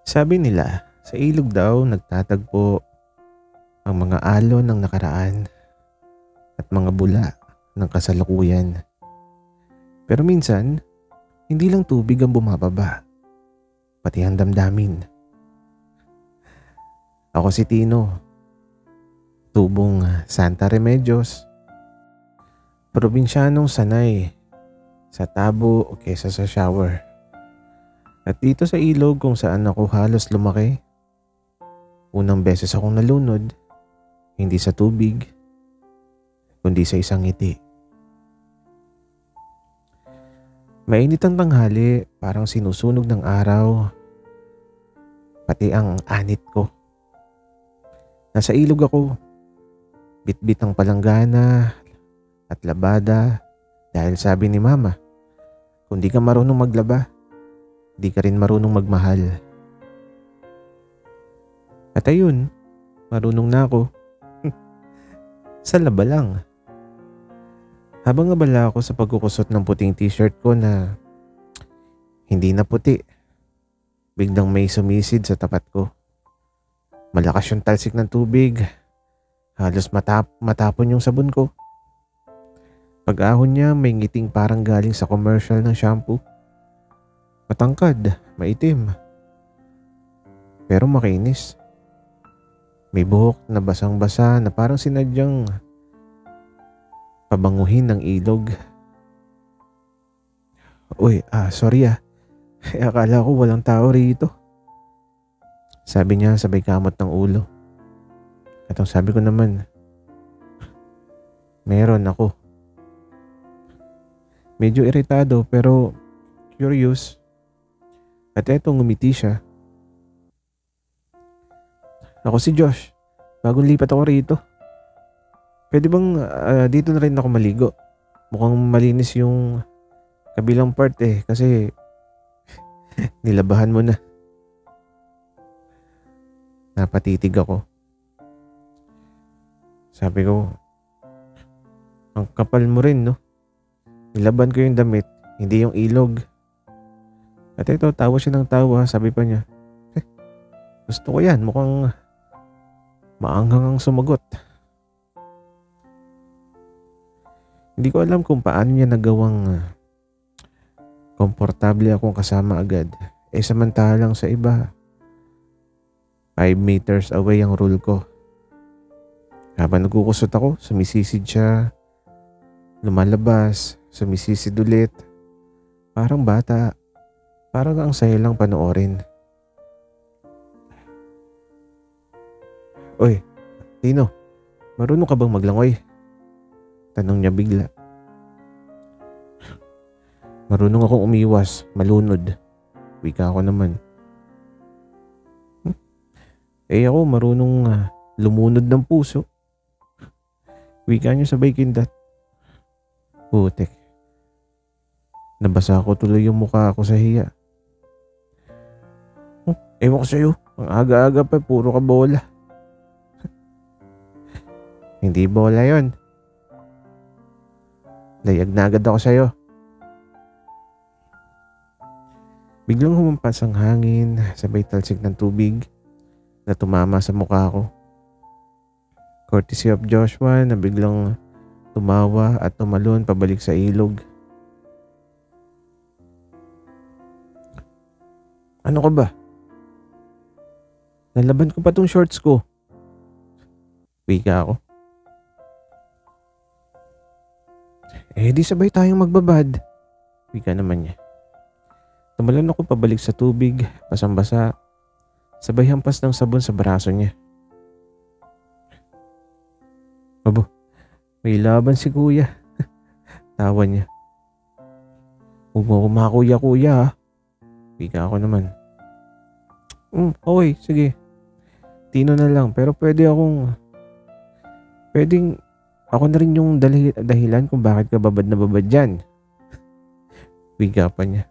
Sabi nila, sa ilog daw nagtatagpo ang mga alon ng nakaraan at mga bula ng kasalukuyan. Pero minsan, hindi lang tubig ang bumababa, pati ang damdamin. Ako si Tino, tubong Santa Remedios, probinsyanong sanay sa tabo o kesa sa shower. At dito sa ilog kung saan ako halos lumaki, unang beses akong nalunod, hindi sa tubig, kundi sa isang ngiti. Mainit ang tanghali, parang sinusunog ng araw, pati ang anit ko. Nasa ilog ako, bitbit ang palanggana at labada dahil sabi ni Mama, kung di ka marunong maglaba, di ka rin marunong magmahal. At ayun, marunong na ako. Sa laba lang. Habang abala ako sa pagkukusot ng puting t-shirt ko na hindi na puti, biglang may sumisid sa tapat ko. Malakas yung talsik ng tubig. Halos matapon yung sabon ko. Pag-ahon niya may ngiting parang galing sa commercial ng shampoo. Matangkad, maitim. Pero makinis. May buhok na basang-basa na parang sinadyang pabanguhin ng ilog. Uy, sorry . Akala ko walang tao rito. Sabi niya sabay kamot ng ulo. At ang sabi ko naman, meron ako. Medyo iritado pero curious. At eto ngumiti siya. Ako si Josh. Bagong lipat ako rito. Pwede bang dito na rin ako maligo? Mukhang malinis yung kabilang part kasi nilabahan mo na. Napatitig ako. Sabi ko, ang kapal mo rin no? Nilaban ko yung damit, hindi yung ilog. At ito, tawa siya ng tawa. Sabi pa niya, gusto ko yan. Mukhang maanghang ang sumagot. Hindi ko alam kung paano niya nagawang komportable akong kasama agad. Samantalang sa iba, 5 meters away ang rule ko. Habang nagkukusot ako, sumisisid siya. Lumalabas, sumisisid ulit. Parang bata. Parang ang saya lang panoorin. Oy, Tino, marunong ka bang maglangoy? Tanong niya bigla. Marunong akong umiwas, malunod. Wika ako naman. Ako marunong lumunod ng puso. Wika niya sabay kindat. Putek. Nabasa ko tuloy yung mukha ko sa hiya. Ewan ko sa'yo, ang aga-aga pa, puro ka bola. Hindi bola yon. Layag na agad ako sa'yo. Biglang humampas ang hangin, sabay talsik ng tubig na tumama sa mukha ko. Courtesy of Joshua na biglang tumawa at tumalon pabalik sa ilog. Ano ka ba? Nalaban ko pa tong shorts ko. Wika ako. Di sabay tayong magbabad. Wika naman niya. Tumalon ako pabalik sa tubig, basang-basa. Sabay hampas ng sabon sa braso niya. Abo, may laban si kuya. Tawa niya. Huwag mo kumakuya-kuya ha. Wika ako naman. Okay, sige. Tino na lang, pero pwedeng ako na rin yung dahilan kung bakit ka babad na babad dyan. Wika pa niya.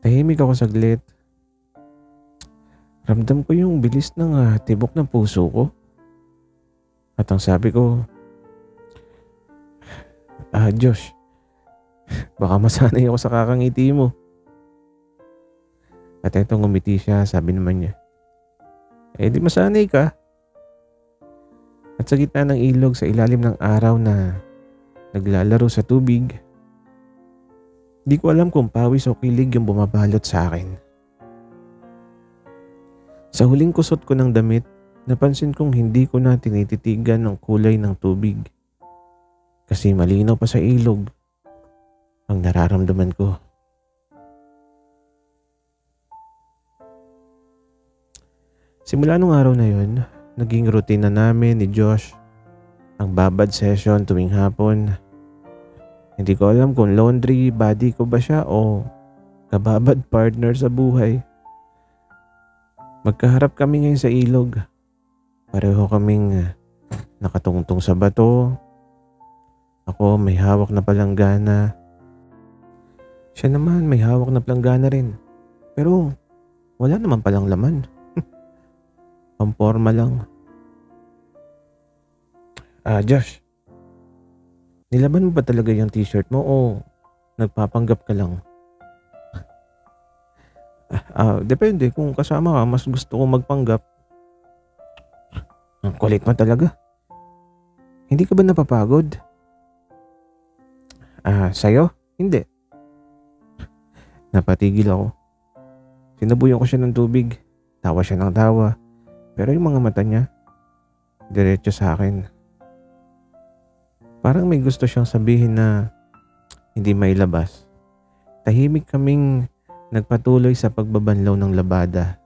Tahimik ako saglit. Ramdam ko yung bilis ng tibok ng puso ko. At ang sabi ko, Josh, baka masanay ako sa kakangiti mo. At eto ngumiti siya, sabi naman niya, di masanay ka. At sa gitna ng ilog sa ilalim ng araw na naglalaro sa tubig, di ko alam kung pawis o kilig yung bumabalot sa akin. Sa huling kusot ko ng damit, napansin kong hindi ko na tinititigan ng kulay ng tubig. Kasi malinaw pa sa ilog ang nararamdaman ko. Simula nung araw na yun, naging routine na namin ni Josh ang babad session tuwing hapon. Hindi ko alam kung laundry buddy ko ba siya o kababad partner sa buhay. Magkaharap kami ngayon sa ilog. Pareho kaming nakatungtong sa bato. Ako may hawak na palanggana. Siya naman may hawak na palanggana rin. Pero wala naman palang laman. Pamporma lang. Josh. Nilaban mo ba talaga yung t-shirt mo o nagpapanggap ka lang? Depende. Kung kasama ka, mas gusto kong magpanggap. Ang kulit mo talaga. Hindi ka ba napapagod? Sa'yo? Hindi. Napatigil ako. Sinabuyan ko siya ng tubig. Tawa siya ng tawa. Pero yung mga mata niya, diretso sa akin. Parang may gusto siyang sabihin na hindi mailabas. Tahimik kaming nagpatuloy sa pagbabanlaw ng labada.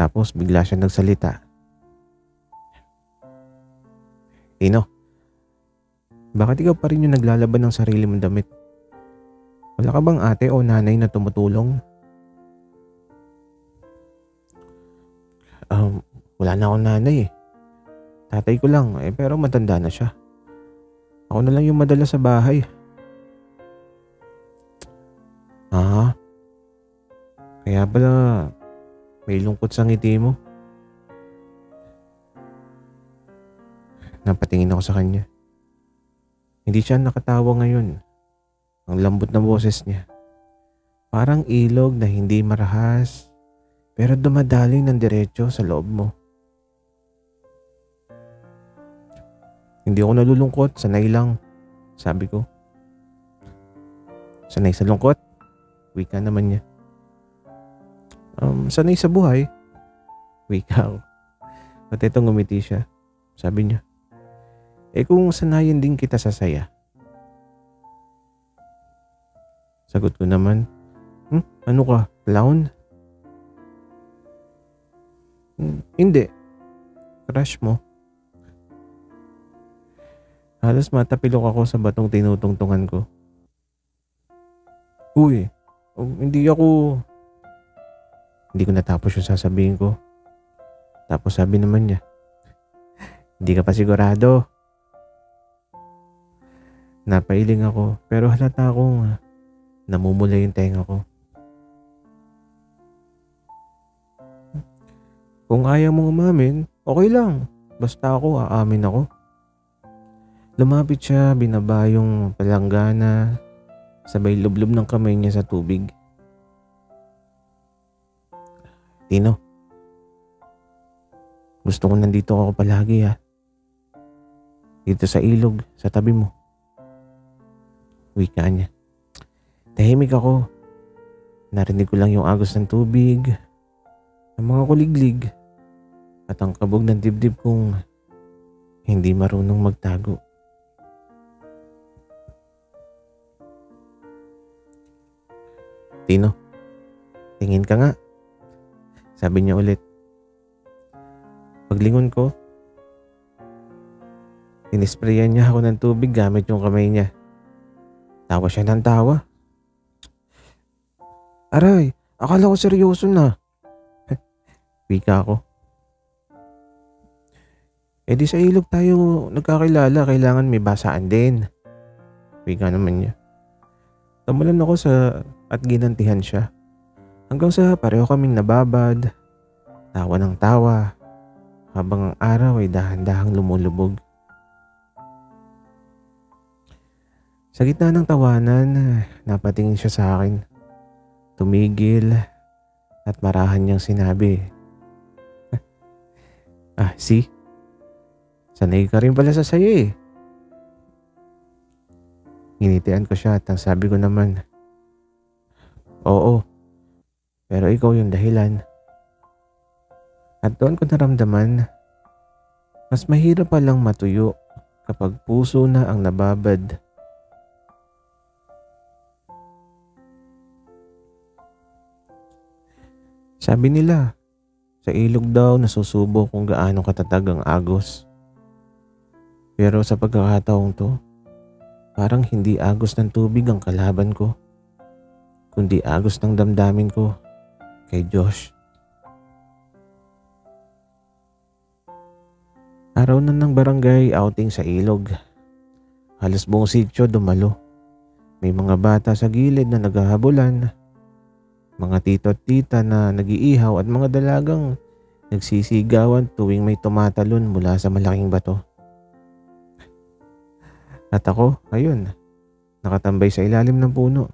Tapos bigla siya nagsalita. Tino, bakit ikaw pa rin yung naglalaban ng sarili mong damit? Wala ka bang ate o nanay na tumutulong? Wala na akong nanay eh. Tatay ko lang pero matanda na siya. Ako na lang yung madala sa bahay. Kaya pala may lungkot sa ngiti mo. Napatingin ako sa kanya. Hindi siya nakatawa ngayon. Ang lambot na boses niya. Parang ilog na hindi marahas pero dumadaling ng diretso sa loob mo. Hindi ako nalulungkot, sanay lang, sabi ko. Sanay sa lungkot? Wika naman niya. Sanay sa buhay? Wika ako. At ito ngumiti siya. Sabi niya, kung sanayin din kita sa saya. Sagot ko naman, ano ka, clown? Hindi. Crush mo. Halos matapilok ako sa batong tinutungtungan ko. Hindi ko natapos yung sasabihin ko. Tapos sabi naman niya, hindi ka pa sigurado. Napailing ako pero halata akong namumula yung tenga ko. Kung ayaw mong umamin, okay lang. Basta ako, aamin ako. Lumapit siya, binaba yung palanggana, sabay lublob ng kamay niya sa tubig. Tino, gusto ko nandito ako palagi ha. Dito sa ilog, sa tabi mo. Wika niya. Tahimik ako. Narinig ko lang yung agos ng tubig, ang mga kuliglig, at ang kabog ng dibdib kong hindi marunong magtago. Tino, tingin ka nga. Sabi niya ulit. Paglingon ko, inisprayan niya ako ng tubig gamit yung kamay niya. Tawa siya ng tawa. Aray, akala ko seryoso na. Wika ako. Di sa ilog tayo nagkakilala, kailangan may basaan din. Wika naman niya. Tumulan ako at ginantihan siya. Hanggang sa pareho kaming nababad, tawa ng tawa, habang ang araw ay dahan-dahang lumulubog. Sa gitna ng tawanan, napatingin siya sa akin. tumigil at marahan niyang sinabi, see? Sanay ka rin pala sa saya eh. Nginitian ko siya at ang sabi ko naman, oo, pero ikaw yung dahilan. At doon ko naramdaman, mas mahirap palang matuyo kapag puso na ang nababad. Sabi nila, sa ilog daw nasusubo kung gaano katatag ang agos. Pero sa pagkakataong to, parang hindi agos ng tubig ang kalaban ko, kundi agos ng damdamin ko kay Josh. Araw na ng barangay outing sa ilog. Halos buong sityo dumalo. May mga bata sa gilid na naghahabulan, mga tito at tita na nag-iihaw at mga dalagang nagsisigawan tuwing may tumatalon mula sa malaking bato. At ako, ayun, nakatambay sa ilalim ng puno.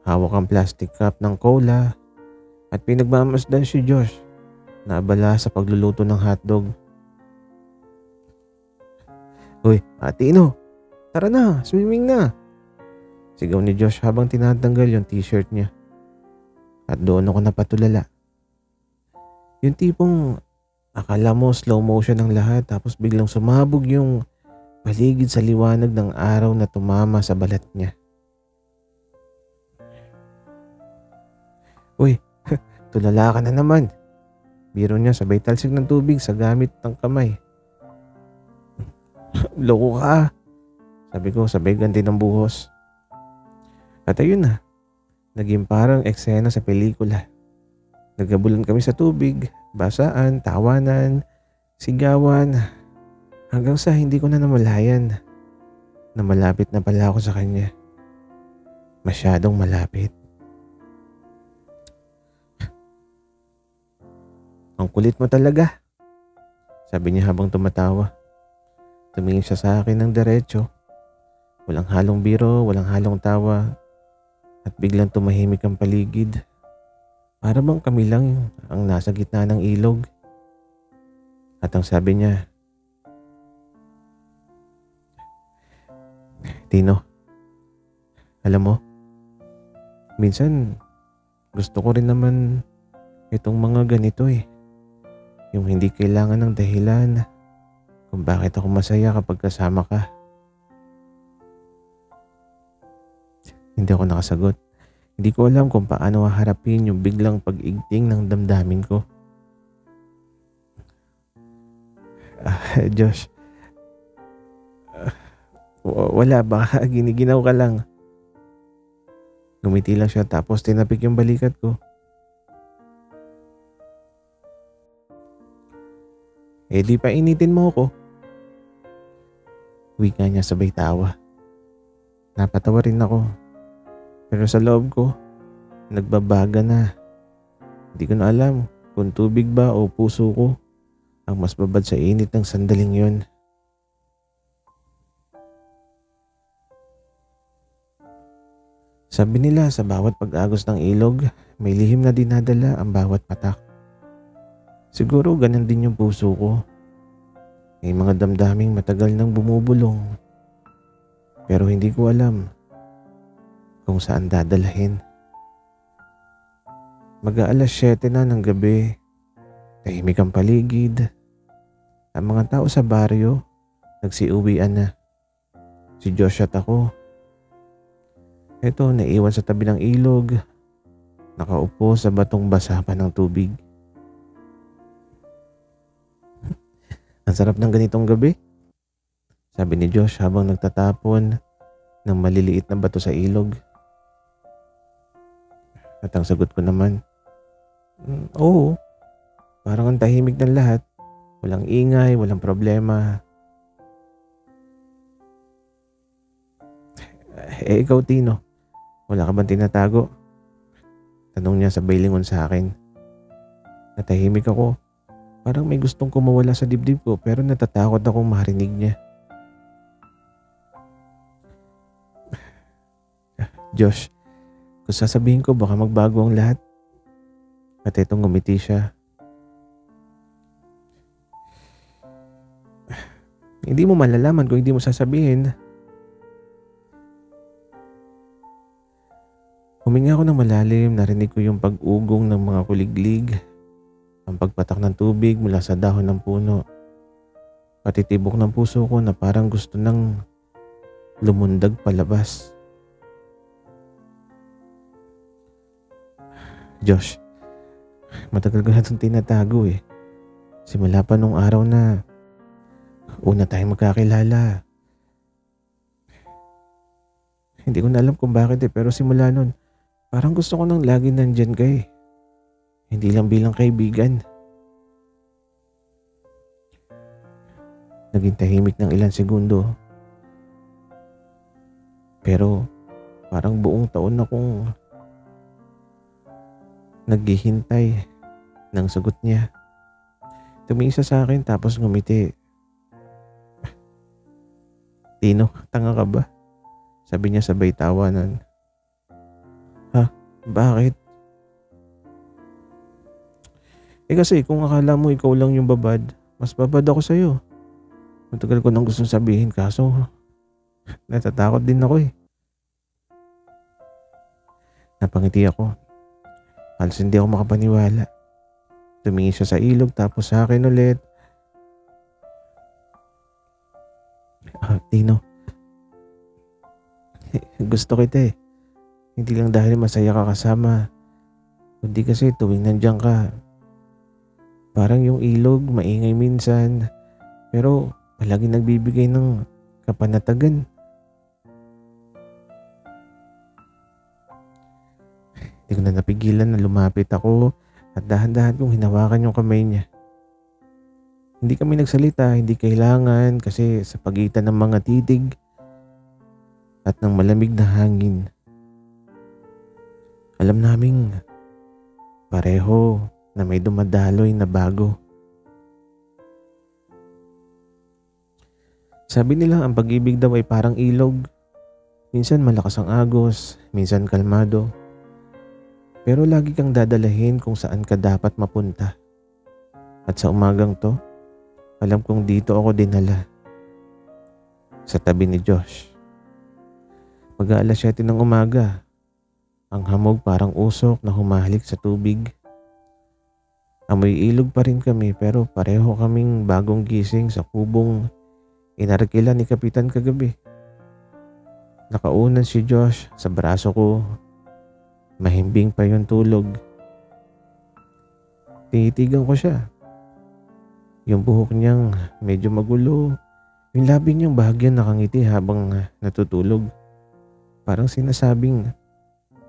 Hawak ang plastic cup ng cola at pinagmamasdan si Josh na abala sa pagluluto ng hotdog. Uy, Atino, tara na, swimming na! Sigaw ni Josh habang tinatanggal yung t-shirt niya. At doon ako napatulala. Yung tipong akala mo slow motion ang lahat tapos biglang sumabog yung paligid sa liwanag ng araw na tumama sa balat niya. Uy, tulala ka na naman. Biro niya sabay talsik ng tubig sa gamit ng kamay. Loko ka. Sabi ko sabay ganti ng buhos. At ayun na, naging parang eksena sa pelikula. Naggabulan kami sa tubig, basaan, tawanan, sigawan, hanggang sa hindi ko na namalayan na malapit na pala ako sa kanya. Masyadong malapit. Ang kulit mo talaga, sabi niya habang tumatawa. Tumingin siya sa akin ng diretso. Walang halong biro, walang halong tawa. At biglang tumahimik ang paligid. Para bang kami lang ang nasa gitna ng ilog. At ang sabi niya, Tino, alam mo, minsan gusto ko rin naman itong mga ganito eh. Yung hindi kailangan ng dahilan kung bakit ako masaya kapag kasama ka. Hindi ako nakasagot. Hindi ko alam kung paano haharapin yung biglang pag-igting ng damdamin ko. Josh, wala ba? Giniginaw ka lang. Ngumiti lang siya tapos tinapik yung balikat ko. Di pa initin mo ako. Wika niya sabay tawa. Napatawa rin ako. Pero sa loob ko, nagbabaga na. Hindi ko na alam kung tubig ba o puso ko ang mas babad sa init ng sandaling yon. Sabi nila sa bawat pag-agos ng ilog, may lihim na dinadala ang bawat patak. Siguro ganun din yung puso ko. May mga damdaming matagal nang bumubulong. Pero hindi ko alam kung saan dadalhin. Mag-aalas 7 na ng gabi. Tahimik ang paligid. Ang mga tao sa baryo nagsiuwian na. Si Josh at ako. Eto, naiwan sa tabi ng ilog. Nakaupo sa batong basa pa ng tubig. Ang sarap ng ganitong gabi, sabi ni Josh habang nagtatapon ng maliliit na bato sa ilog. At ang sagot ko naman, oo, parang ang tahimik ng lahat. Walang ingay, walang problema. Ikaw Tino, wala ka bang tinatago? Tanong niya sabay lingon sa akin. Natahimik ako. Parang may gustong kumawala sa dibdib ko pero natatakot akong marinig niya. Josh, Kung sasabihin ko baka magbago ang lahat. At etong ngumiti siya. Hindi mo malalaman kung hindi mo sasabihin. Huminga ako ng malalim, narinig ko yung pag-ugong ng mga kuliglig, ang pagpatak ng tubig mula sa dahon ng puno. Patitibok ng puso ko na parang gusto nang lumundag palabas. Josh, matagal ko na itong tinatago eh. Simula pa nung araw na una tayong magkakilala. Hindi ko na alam kung bakit pero simula nun, parang gusto ko nang lagi nandyan ka eh. Hindi lang bilang kaibigan. Naging tahimik ng ilang segundo. Pero parang buong taon akong naghihintay ng sagot niya. Tumingin siya sa akin tapos ngumiti. Tino, tanga ka ba? Sabi niya sabay tawanan. Ha? Bakit? Kasi kung akala mo ikaw lang yung babad, mas babad ako sa'yo. Matagal ko nang gustong sabihin kaso natatakot din ako eh. Napangiti ako. Halos hindi ako makapaniwala. Tumingin siya sa ilog tapos sa akin ulit. Tino, gusto kita eh. Hindi lang dahil masaya ka kasama, kundi kasi tuwing nandiyan ka, parang yung ilog maingay minsan, pero palagi nagbibigay ng kapanatagan. Hindi ko na napigilan na lumapit ako at dahan-dahan kong hinawakan yung kamay niya. Hindi kami nagsalita, hindi kailangan kasi sa pagitan ng mga titig at ng malamig na hangin. Alam naming pareho na may dumadaloy na bago. Sabi nila ang pag-ibig daw ay parang ilog. Minsan malakas ang agos, minsan kalmado. Pero lagi kang dadalahin kung saan ka dapat mapunta. At sa umagang to, alam kong dito ako dinala. Sa tabi ni Josh. Mag-aalas 7 ng umaga. Ang hamog parang usok na humahalik sa tubig. Amoy ilog pa rin kami pero pareho kaming bagong gising sa kubong inarkila ni Kapitan kagabi. Nakaunan si Josh sa braso ko. Mahimbing pa yung tulog. Tinitigan ko siya. Yung buhok niyang medyo magulo. Yung labi niyang bahagyang nakangiti habang natutulog. Parang sinasabing,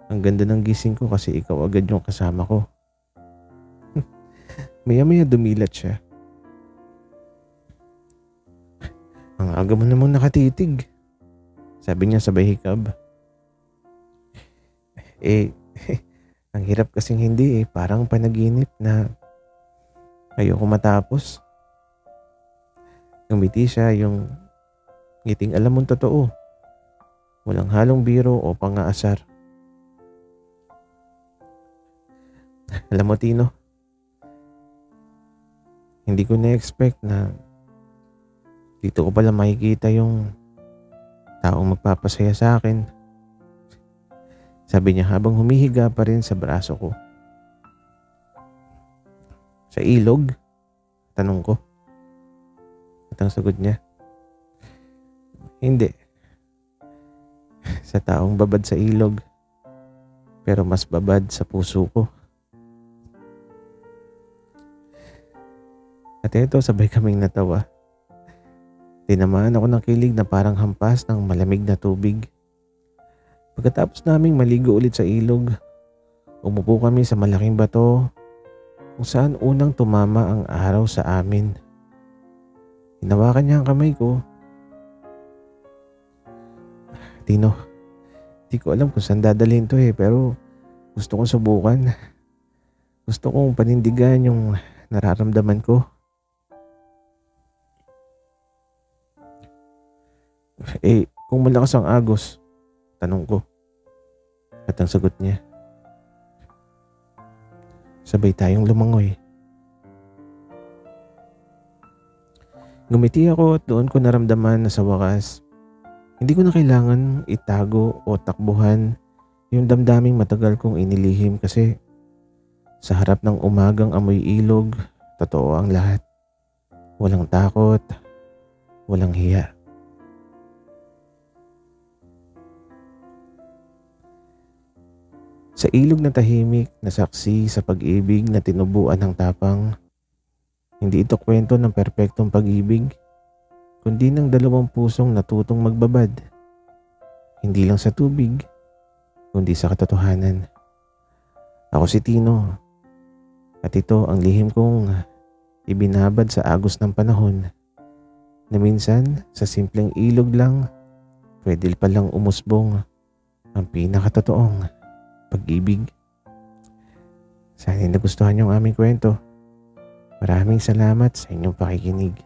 ang ganda ng gising ko kasi ikaw agad yung kasama ko. Maya-maya dumilat siya. Ang aga mo namang nakatitig. Sabi niya sabay hikab. Ang hirap kasing hindi parang panaginip na ayoko matapos. Ngumiti siya yung ngiting alam mong totoo. Walang halong biro o pang-aasar. Alam mo Tino, hindi ko na-expect na dito ko pala makikita yung taong magpapasaya sa akin. Sabi niya habang humihiga pa rin sa braso ko. Sa ilog? Tanong ko. At ang sagot niya, hindi. Sa taong babad sa ilog, pero mas babad sa puso ko. At ito, sabay kaming natawa. Tinamaan ako ng kilig na parang hampas ng malamig na tubig. Pagkatapos naming maligo ulit sa ilog, umupo kami sa malaking bato kung saan unang tumama ang araw sa amin. Hinawakan niya ang kamay ko. Tino, di ko alam kung saan dadalhin to pero gusto kong subukan. Gusto kong panindigan yung nararamdaman ko. Kung malakas ang agos, tanong ko. At ang sagot niya, sabay tayong lumangoy. Ngumiti ako at doon ko naramdaman na sa wakas, hindi ko na kailangan itago o takbuhan yung damdaming matagal kong inilihim kasi sa harap ng umagang amoy ilog, totoo ang lahat. Walang takot, walang hiya. Sa ilog na tahimik na saksi sa pag-ibig na tinubuan ng tapang, hindi ito kwento ng perpektong pag-ibig, kundi ng dalawang pusong natutong magbabad. Hindi lang sa tubig, kundi sa katotohanan. Ako si Tino, at ito ang lihim kong ibinabad sa agos ng panahon, na minsan sa simpleng ilog lang, pwede palang umusbong ang pinakatotoong pag-ibig. Sana nagustuhan niyo ang aming kwento. Maraming salamat sa inyong pakikinig.